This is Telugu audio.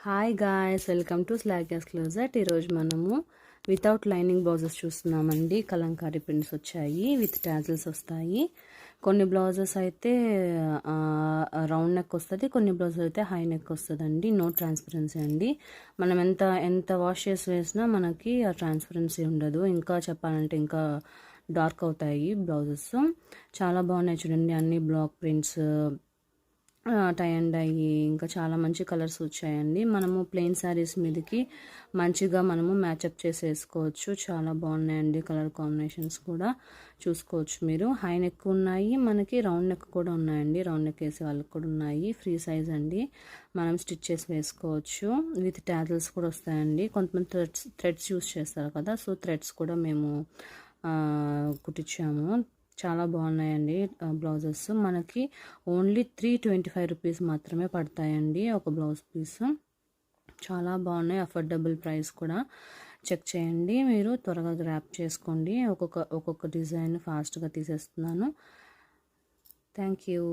హాయ్ గాయ్స్, వెల్కమ్ టు స్లాగ్యాస్ క్లోజెట్. ఈరోజు మనము వితౌట్ లైనింగ్ బ్లౌజెస్ చూస్తున్నామండి. కలంకారీ ప్రింట్స్ వచ్చాయి, విత్ టాజిల్స్ వస్తాయి. కొన్ని బ్లౌజెస్ అయితే రౌండ్ నెక్ వస్తుంది, కొన్ని బ్లౌజెస్ అయితే హై నెక్ వస్తుందండి. నో ట్రాన్స్పరెన్సీ అండి. మనం ఎంత వాష్ చేసి వేసినా మనకి ఆ ట్రాన్స్పరెన్సీ ఉండదు. ఇంకా చెప్పాలంటే ఇంకా డార్క్ అవుతాయి బ్లౌజెస్. చాలా బాగున్నాయి చూడండి, అన్ని block prints, tie and dye, ఇంకా చాలా మంచి కలర్స్ వచ్చాయండి. మనము ప్లెయిన్ శారీస్ మీదకి మంచిగా మనము మ్యాచప్ చేసి వేసుకోవచ్చు. చాలా బాగున్నాయండి కలర్ కాంబినేషన్స్ కూడా చూసుకోవచ్చు మీరు. హై నెక్ ఉన్నాయి, మనకి రౌండ్ నెక్ కూడా ఉన్నాయండి. రౌండ్ నెక్ వేసే వాళ్ళకి కూడా ఉన్నాయి. ఫ్రీ సైజ్ అండి, మనం స్టిచ్ చేసి వేసుకోవచ్చు. విత్ టాజిల్స్ కూడా వస్తాయండి. కొంతమంది థ్రెడ్స్ యూస్ చేస్తారు కదా, సో థ్రెడ్స్ కూడా మేము కుట్టించాము. చాలా బాగున్నాయండి బ్లౌజెస్. మనకి ఓన్లీ 325 రూపీస్ మాత్రమే పడతాయండి ఒక బ్లౌజ్ పీస్. చాలా బాగున్నాయి, అఫోర్డబుల్ ప్రైస్ కూడా. చెక్ చేయండి, మీరు త్వరగా గ్రాప్ చేసుకోండి. ఒక్కొక్క డిజైన్ ఫాస్ట్గా తీసేస్తున్నాను. Thank you.